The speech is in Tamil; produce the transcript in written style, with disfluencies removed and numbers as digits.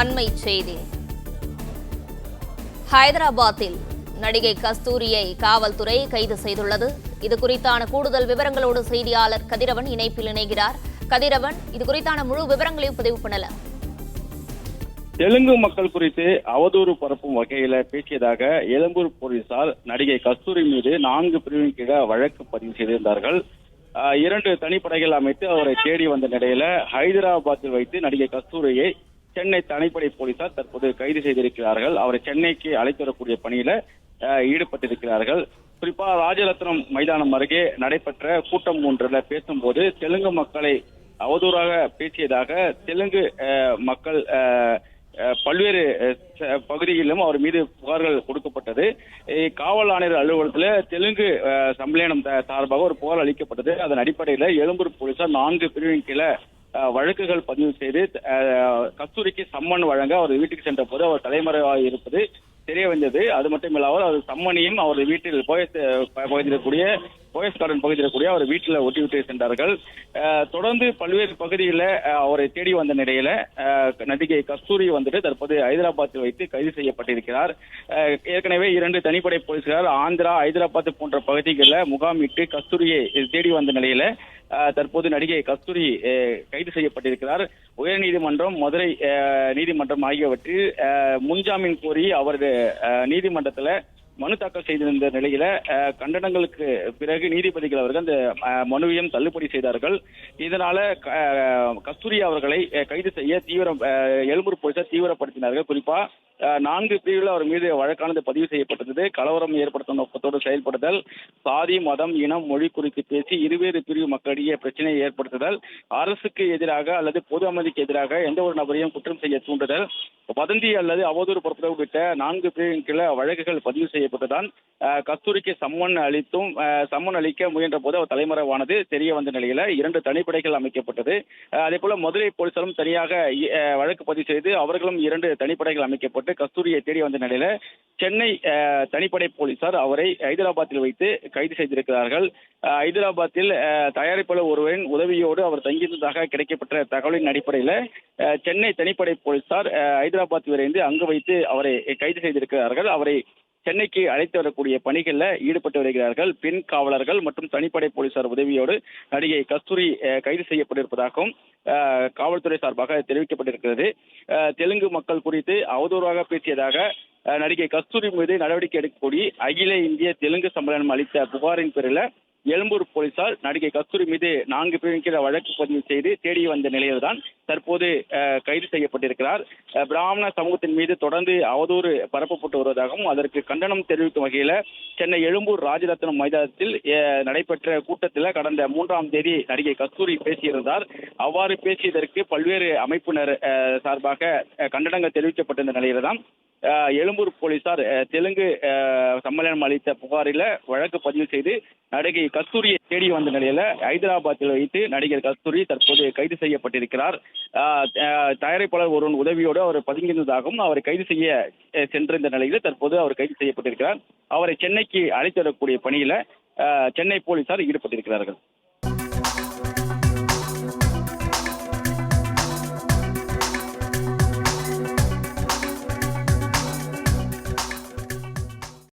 அண்மை செய்தி. ஹைதராபாத்தில் நடிகை கஸ்தூரியை காவல்துறை கைது செய்துள்ளது. இது குறித்தான கூடுதல் விவரங்களோடு செய்தியாளர் கதிரவன் இணைப்பில் இணைகிறார். கதிரவன், இது குறித்தான முழு விவரங்களையும் பதிவு பண்ணலாம். தெலுங்கு மக்கள் குறித்து அவதூறு பரப்பும் வகையில பேசியதாக எழும்பூர் போலீசார் நடிகை கஸ்தூரி மீது 4 பிரிவின் கீழ வழக்கு பதிவு செய்திருந்தார்கள். 2 தனிப்படைகள் அமைத்து அவரை தேடி வந்த நிலையில ஹைதராபாத்தில் வைத்து நடிகை கஸ்தூரியை சென்னை தனிப்படை போலீசார் தற்போது கைது செய்திருக்கிறார்கள். அவரை சென்னைக்கு அழைத்து வரக்கூடிய பணியில ஈடுபட்டிருக்கிறார்கள். குறிப்பா ராஜரத்னம் மைதானம் அருகே நடைபெற்ற கூட்டம் ஒன்றில் பேசும்போது தெலுங்கு மக்களை அவதூறாக பேசியதாக தெலுங்கு மக்கள் பல்வேறு பகுதிகளிலும் அவர் மீது புகார்கள் கொடுக்கப்பட்டது. காவல் ஆணையர் அலுவலகத்தில் தெலுங்கு சம்மேளனம் சார்பாக ஒரு புகார் அளிக்கப்பட்டது. அதன் அடிப்படையில் எழும்பூர் போலீசார் 4 பிரிவின் கீழே வழக்குகள் பதிவு செய்து கஸ்தூரிக்கு சம்மன் வழங்க அவர் வீட்டுக்கு சென்ற போது அவர் தலைமறைவாக இருப்பது தெரிய வந்தது. அது மட்டும் இல்லாமல் அவர் சம்மனையும் அவரது வீட்டில் போயஸ் கார்டன் பகுதியில் அவர் வீட்டில் ஒட்டிவிட்டு சென்றார்கள். தொடர்ந்து பல்வேறு பகுதிகளில் அவரை தேடி வந்த நிலையில நடிகை கஸ்தூரி வந்துட்டு தற்போது ஹைதராபாத்தில் வைத்து கைது செய்யப்பட்டிருக்கிறார். ஏற்கனவே 2 தனிப்படை போலீசார் ஆந்திரா, ஹைதராபாத் போன்ற பகுதிகளில் முகாமிட்டு கஸ்தூரியை தேடி வந்த நிலையில தற்போது நடிகை கஸ்தூரி கைது செய்யப்பட்டிருக்கிறார். உயர்நீதிமன்றம், மதுரை நீதிமன்றம் ஆகியவற்றில் முன்ஜாமீன் கோரி அவரது நீதிமன்றத்தில் மனு தாக்கல் செய்திருந்த நிலையில கண்டனங்களுக்கு பிறகு நீதிபதிகள் அவர்கள் அந்த மனுவையும் தள்ளுபடி செய்தார்கள். இதனால கஸ்தூரி அவர்களை கைது செய்ய எழும்பூர் போலீசார் தீவிரப்படுத்தினார்கள். குறிப்பா 4 பிரிவில் அவர் மீது வழக்கானது பதிவு செய்யப்பட்டது. கலவரம் ஏற்படுத்தும் நோக்கத்தோடு செயல்படுதல், சாதி, மதம், இனம், மொழி குறித்து பேசி இருவேறு பிரிவு மக்களிடையே பிரச்சனையை ஏற்படுத்துதல், அரசுக்கு எதிராக அல்லது பொது அமைதிக்கு எதிராக எந்த ஒரு நபரையும் குற்றம் செய்ய தூண்டுதல், வதந்தி அல்லது அவதூறு பரப்புதல் உள்ளிட்ட 4 பிரிவின் கீழ வழக்குகள் பதிவு செய்யப்பட்டதான் கஸ்தூரிக்கு சம்மன் அளிக்க முயன்ற போது அவர் தலைமறைவானது தெரிய வந்த நிலையில 2 தனிப்படைகள் அமைக்கப்பட்டது. அதே போல மதுரை போலீசாரும் தனியாக வழக்கு பதிவு செய்து அவர்களும் 2 தனிப்படைகள் அமைக்கப்பட்டு கஸ்தூரியை தேடி வந்த நிலையில சென்னை தனிப்படை போலீசார் அவரை ஹைதராபாத்தில் வைத்து கைது செய்திருக்கிறார்கள். ஹைதராபாத்தில் தயாரிப்பாளர் ஒருவரின் உதவியோடு அவர் தங்கியிருந்ததாக கிடைக்கப்பட்ட தகவலின் அடிப்படையில் சென்னை தனிப்படை போலீசார் ஹைதராபாத் விரைந்து அங்கு வைத்து அவரை கைது செய்திருக்கிறார்கள். அவரை சென்னைக்கு அழைத்து வரக்கூடிய பணிகளில் ஈடுபட்டு வருகிறார்கள். பெண் காவலர்கள் மற்றும் தனிப்படை போலீசார் உதவியோடு நடிகை கஸ்தூரி கைது செய்யப்பட்டிருப்பதாகவும் காவல்துறை சார்பாக தெரிவிக்கப்பட்டிருக்கிறது. தெலுங்கு மக்கள் குறித்து அவதூறாக பேசியதாக நடிகை கஸ்தூரி மீது நடவடிக்கை எடுக்கக்கூடிய அகில இந்திய தெலுங்கு சம்மேளனம் அளித்த புகாரின் பேரில் எழும்பூர் போலீசார் நடிகை கஸ்தூரி மீது 4 பிரிவின் கீழ் வழக்கு பதிவு செய்து தேடி வந்த நிலையில்தான் தற்போது கைது செய்யப்பட்டிருக்கிறார். பிராமண சமூகத்தின் மீது தொடர்ந்து அவதூறு பரப்பப்பட்டு வருவதாகவும் அதற்கு கண்டனம் தெரிவிக்கும் வகையில் சென்னை எழும்பூர் ராஜரத்னம் மைதானத்தில் நடைபெற்ற கூட்டத்தில் கடந்த 3ஆம் தேதி நடிகை கஸ்தூரி பேசியிருந்தார். அவ்வாறு பேசியதற்கு பல்வேறு அமைப்பினர் சார்பாக கண்டனங்கள் தெரிவிக்கப்பட்டிருந்த நிலையில்தான் எழும்பூர் போலீசார் தெலுங்கு சம்மேளனம் அளித்த புகாரில் வழக்கு பதிவு செய்து நடிகை கஸ்தூரியை தேடி வந்த நிலையில ஹைதராபாத்தில் வைத்து நடிகர் கஸ்தூரி தற்போது கைது செய்யப்பட்டிருக்கிறார். தயாரிப்பாளர் ஒருவன் உதவியோடு அவர் பதுங்கியிருந்ததாகவும் அவரை கைது செய்ய சென்றிருந்த நிலையில் தற்போது அவர் கைது செய்யப்பட்டிருக்கிறார். அவரை சென்னைக்கு அழைத்து வரக்கூடிய பணியில சென்னை போலீசார் ஈடுபட்டிருக்கிறார்கள்.